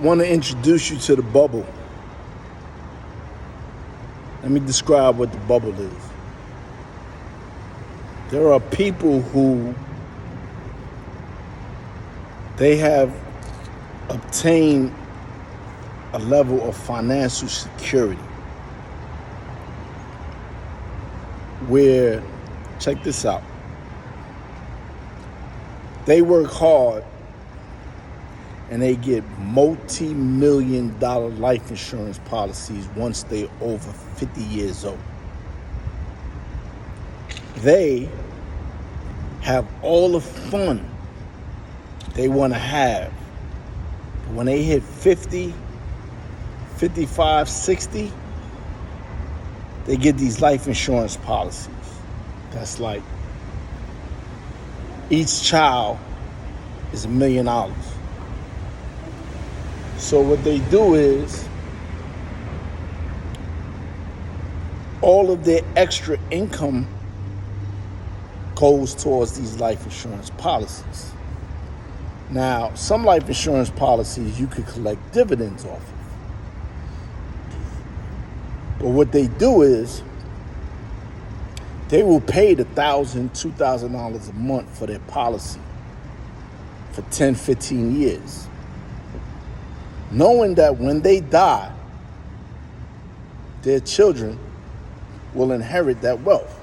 want to introduce you to the bubble. Let me describe what the bubble is. There are people who they have obtained a level of financial security where, check this out, they work hard and they get multi-million-dollar life insurance policies once they're over 50 years old. They have all the fun they want to have. When they hit 50, 55, 60, they get these life insurance policies. That's like each child is $1 million. So what they do is all of their extra income goes towards these life insurance policies. Now, some life insurance policies you could collect dividends off of. But what they do is they will pay $1,000, $2,000 a month for their policy for 10, 15 years. Knowing that when they die, their children will inherit that wealth.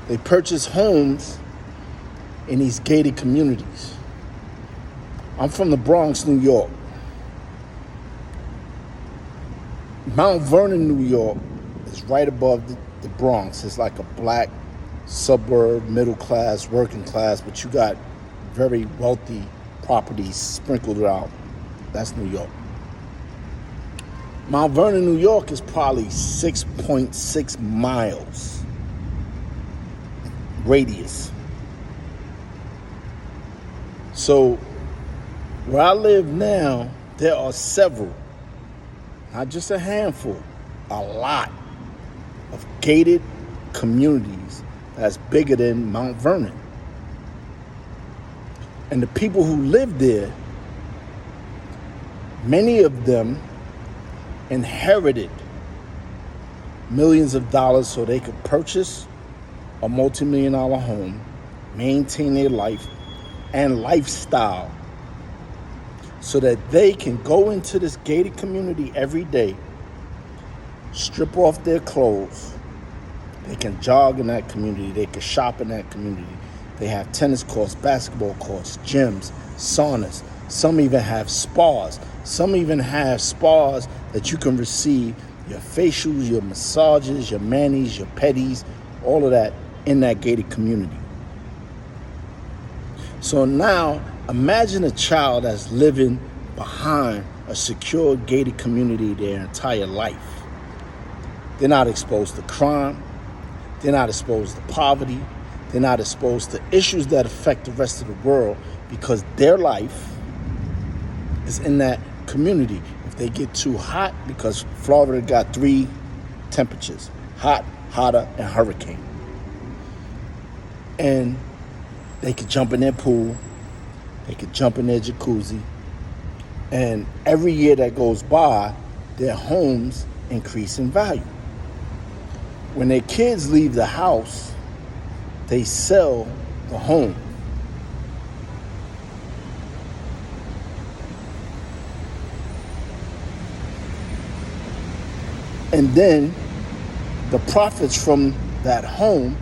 They purchase homes in these gated communities. I'm from the Bronx, New York. Mount Vernon, New York is right above the Bronx. It's like a black suburb, middle class, working class, but you got very wealthy properties sprinkled around. That's New York. Mount Vernon, New York is probably 6.6 miles radius. So where I live now, there are several, not just a handful, a lot of gated communities that's bigger than Mount Vernon. And the people who live there, many of them inherited millions of dollars so they could purchase a multi-million-dollar home, maintain their life and lifestyle so that they can go into this gated community every day, strip off their clothes. They can jog in that community. They can shop in that community. They have tennis courts, basketball courts, gyms, saunas. Some even have spas. Some even have spas that you can receive your facials, your massages, your manis, your pedis, all of that in that gated community. So now imagine a child that's living behind a secure gated community their entire life. They're not exposed to crime. They're not exposed to poverty. They're not exposed to issues that affect the rest of the world because their life is in that community. If they get too hot, because Florida got 3 temperatures, hot, hotter, and hurricane. And they could jump in their pool, they could jump in their jacuzzi, and every year that goes by, their homes increase in value. When their kids leave the house, they sell the home. And then the profits from that home,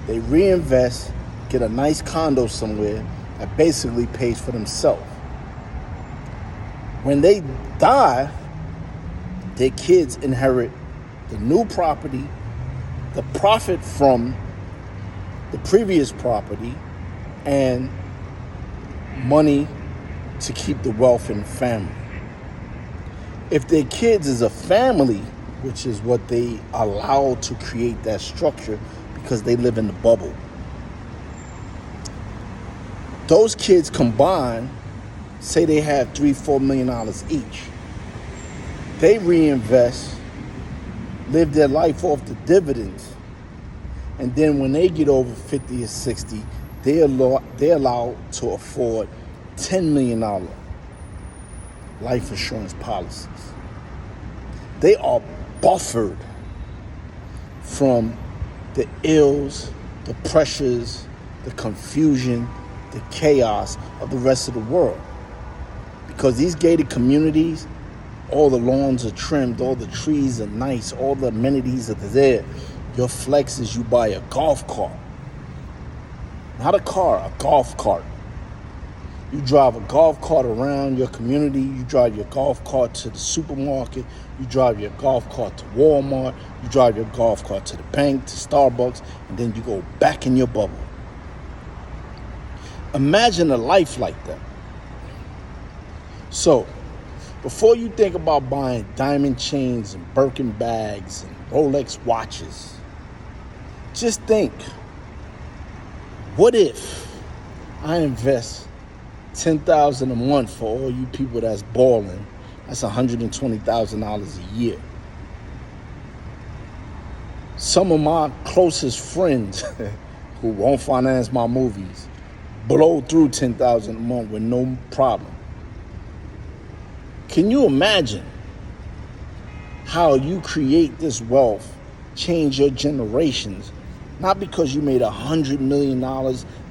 they reinvest, get a nice condo somewhere that basically pays for themselves. When they die, their kids inherit the new property, the profit from the previous property, and money to keep the wealth in the family. If their kids is a family, which is what they allow to create that structure because they live in the bubble, those kids combined, say they have $3-4 million each. They reinvest, live their life off the dividends, and then when they get over 50 or 60, they're allowed to afford $10 million life insurance policies. They are buffered from the ills, the pressures, the confusion, the chaos of the rest of the world. Because these gated communities, all the lawns are trimmed, all the trees are nice, all the amenities are there. Your flex is you buy a golf cart. Not a car, a golf cart. You drive a golf cart around your community. You drive your golf cart to the supermarket. You drive your golf cart to Walmart. You drive your golf cart to the bank, to Starbucks, and then you go back in your bubble. Imagine a life like that. So, before you think about buying diamond chains and Birkin bags and Rolex watches, just think, what if I invest $10,000 a month for all you people that's balling? That's $120,000 a year. Some of my closest friends who won't finance my movies blow through $10,000 a month with no problem. Can you imagine how you create this wealth, change your generations, not because you made $100 million,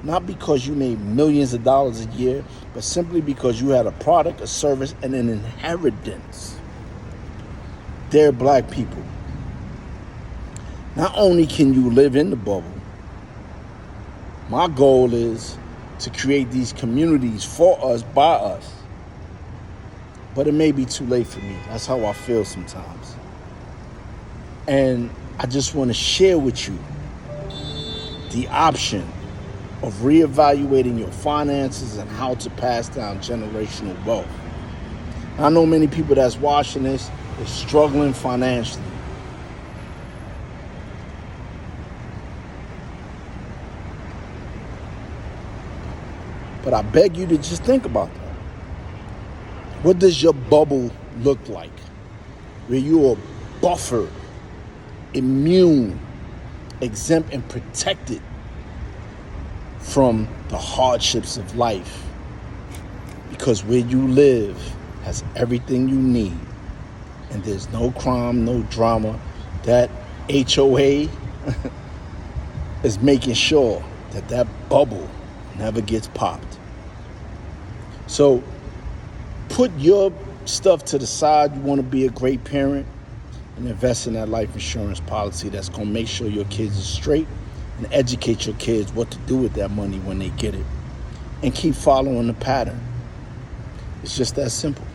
not because you made millions of dollars a year, but simply because you had a product, a service, and an inheritance? They're black people. Not only can you live in the bubble, my goal is to create these communities for us, by us. But it may be too late for me. That's how I feel sometimes. And I just want to share with you the option of reevaluating your finances and how to pass down generational wealth. I know many people that's watching this is struggling financially. But I beg you to just think about that. What does your bubble look like? Where you are buffered, immune, exempt, and protected from the hardships of life. Because where you live has everything you need. And there's no crime, no drama. That HOA is making sure that that bubble never gets popped. So put your stuff to the side. You want to be a great parent, and invest in that life insurance policy that's going to make sure your kids are straight, and educate your kids what to do with that money when they get it, and keep following the pattern. It's just that simple.